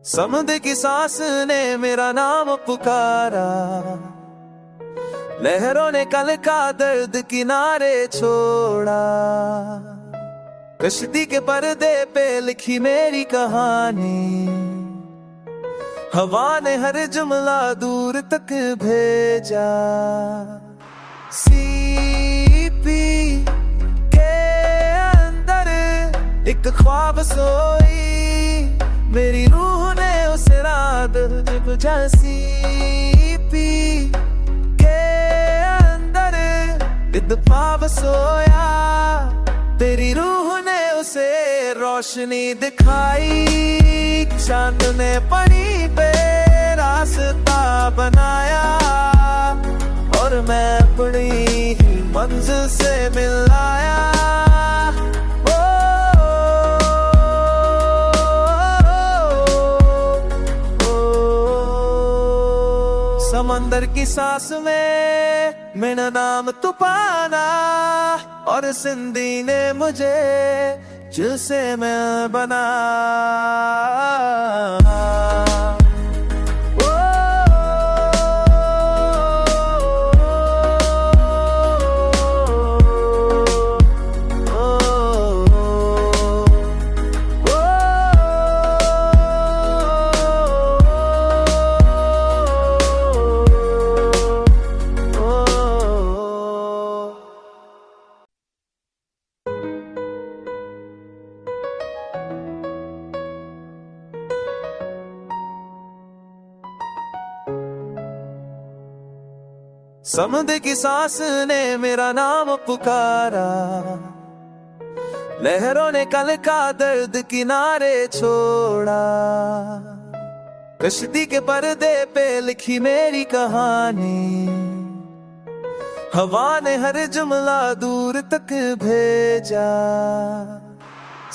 समुद्र की सांस ने मेरा नाम पुकारा, लहरों ने कल का दर्द किनारे छोड़ा। कश्ती के पर्दे पे लिखी मेरी कहानी, हवा ने हर जुमला दूर तक भेजा। सीपी के अंदर एक ख्वाब सोई, मेरी रूह ने उस रात बुझा। सीपी के अंदर इत्तेफाक सोया, तेरी रूह ने उसे रोशनी दिखाई। चांद ने पड़ी पे रास्ता बनाया, और मैं अपनी ही मंजिल से मिल आया। समंदर की सांस में मेरा नाम तूफाना, और सिंधी ने मुझे जिससे मैं बना। समुद्र की सांस ने मेरा नाम पुकारा, लहरों ने कल का दर्द किनारे छोड़ा। कश्ती के पर्दे पे लिखी मेरी कहानी, हवा ने हर जुमला दूर तक भेजा।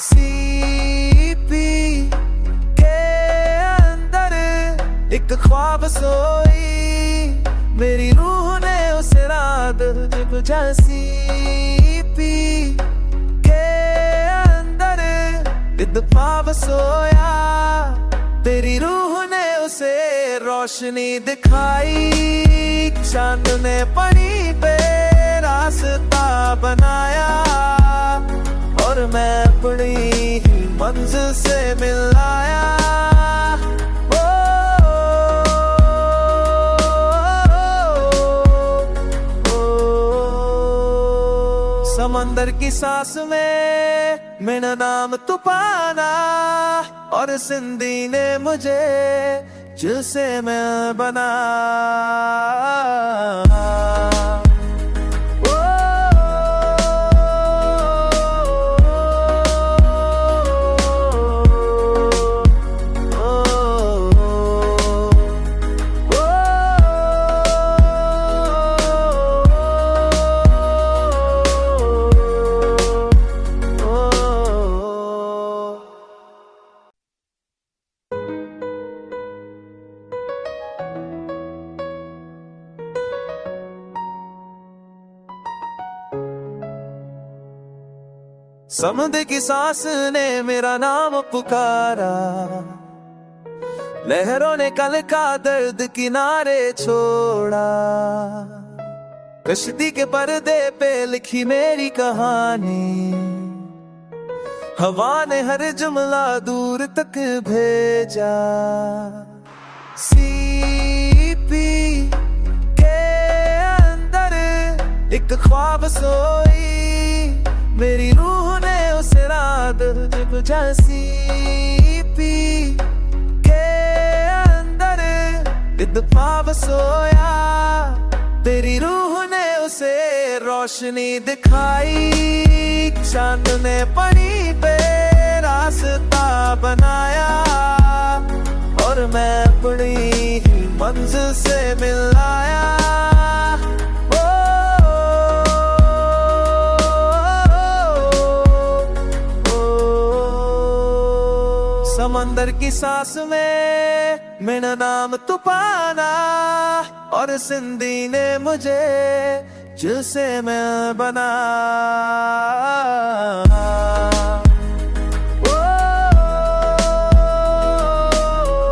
सीपी के अंदर एक ख्वाब सोई, मेरी रूह ने उस रात बुझा। सीपी के अंदर इत्तेफाक सोया, तेरी रूह ने उसे रोशनी दिखाई। चांद ने पड़ी पे रास्ता बनाया, और मैं अपनी ही मंजिल से मिल आया। समंदर की सांस में मेरा नाम तूफाना, और सिंधी ने मुझे जिससे मैं बना। समुद्र की सांस ने मेरा नाम पुकारा, लहरों ने कल का दर्द किनारे छोड़ा। कश्ती के पर्दे पे लिखी मेरी कहानी, हवा ने हर जुमला दूर तक भेजा। सीपी के अंदर एक ख्वाब सोई, मेरी रूह ने उस रात बुझा। सीपी के अंदर इत्तेफाक सोया, तेरी रूह ने उसे रोशनी दिखाई। चांद ने पड़ी पे रास्ता बनाया, और मैं अपनी ही मंजिल से मिल आया। समंदर की सांस में मेरा नाम तूफाना, और सिंधी ने मुझे जिससे मैं बना। ओ, ओ, ओ, ओ,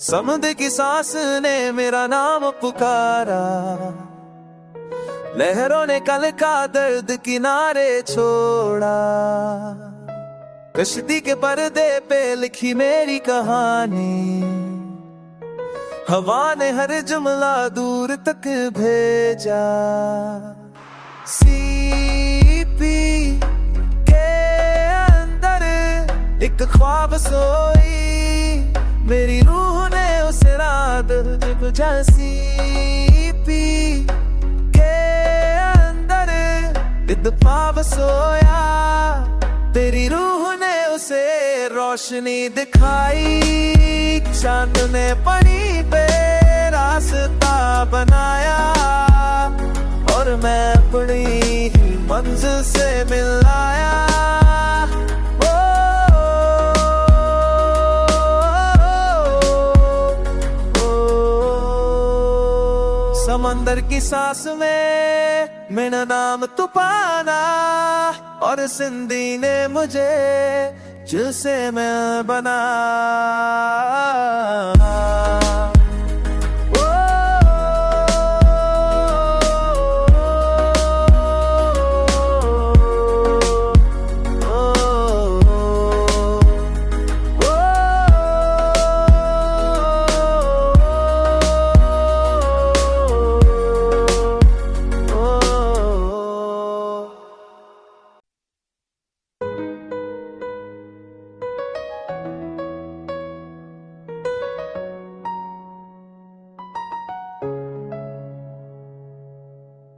समुद्र की सांस ने मेरा नाम पुकारा, लहरों ने कल का दर्द किनारे छोड़ा, कश्ती के पर्दे पे लिखी मेरी कहानी, हवा ने हर जुमला दूर तक भेजा। सीपी के अंदर एक ख्वाब सोई, मेरी रूह ने उसे रात बुझा। सीपी के अंदर इत्तेफाक सोया, तेरी रूह ने उसे रोशनी दिखाई, चांद ने पानी पे रास्ता बनाया, और मैं अपनी ही मंजिल से मिल आया। समंदर की सांस में मेरा नाम तूफाना, और सिंधी ने मुझे जिससे मैं बना। ओ,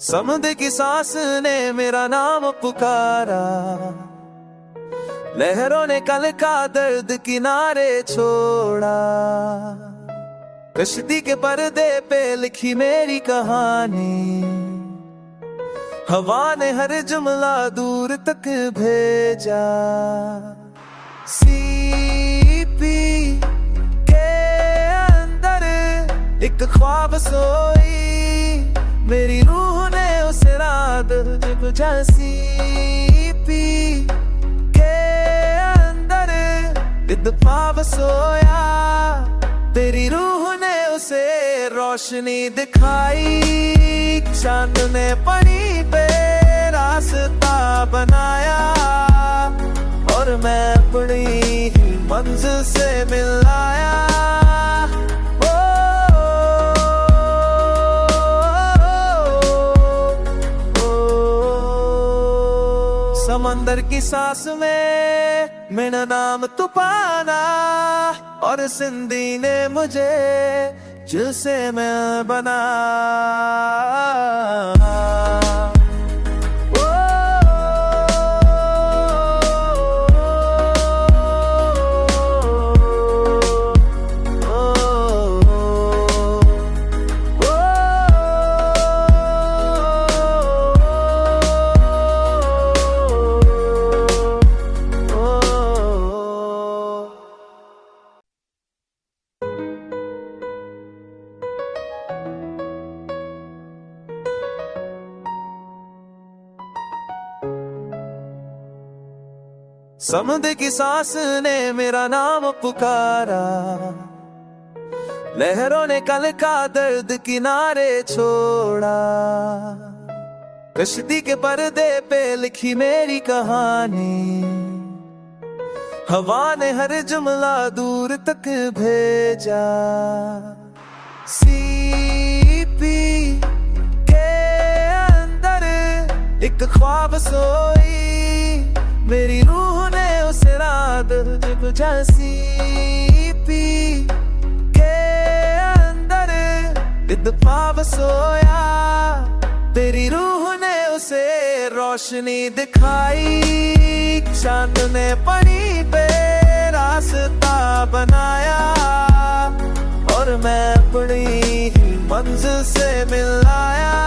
समुद्र की सांस ने मेरा नाम पुकारा, लहरों ने कल का दर्द किनारे छोड़ा, कश्ती के पर्दे पे लिखी मेरी कहानी, हवा ने हर जुमला दूर तक भेजा। सीपी के अंदर एक ख्वाब सोई, मेरी रूह ने उसे रात बुझा। सीपी के अंदर ख्वाब सोया, तेरी रूह ने उसे रोशनी दिखाई, चांद ने पानी पे रास्ता बनाया, और मैं अपनी ही मंजिल से मिल आया। समंदर की सांस में मेरा नाम तूफाना, और सिंधी ने मुझे जिससे मैं बना। ओ, समुद्र की सांस ने मेरा नाम पुकारा, लहरों ने कल का दर्द किनारे छोड़ा। कश्ती के पर्दे पे लिखी मेरी कहानी, हवा ने हर जुमला दूर तक भेजा। सीपी के अंदर एक ख्वाब सोई, मेरी रूह ने उसे रात बुझा। सीपी के अंदर ख्वाब सोया, तेरी रूह ने उसे रोशनी दिखाई। चांद ने पानी पे रास्ता बनाया, और मैं अपनी ही मंजिल से मिल आया।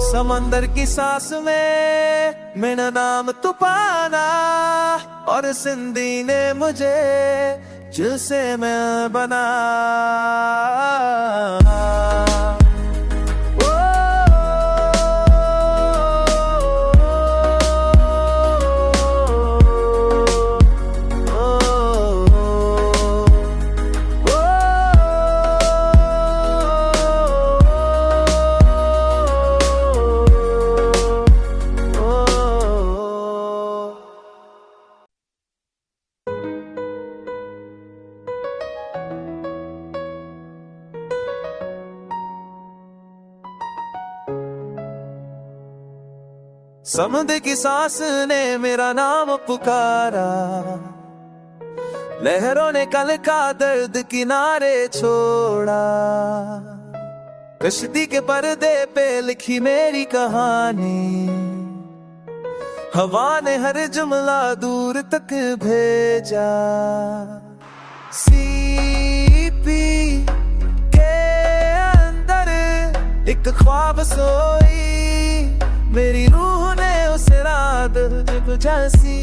समंदर की सांस में मेरा नाम तूफाना, और सिंधी ने मुझे जिससे मैं बना। समुद्र की सांस ने मेरा नाम पुकारा, लहरों ने कल का दर्द किनारे छोड़ा। कश्ती के पर्दे पे लिखी मेरी कहानी, हवा ने हर जुमला दूर तक भेजा। सीपी के अंदर एक ख्वाब सोई, मेरी रूह ने उसे रात बुझा। सी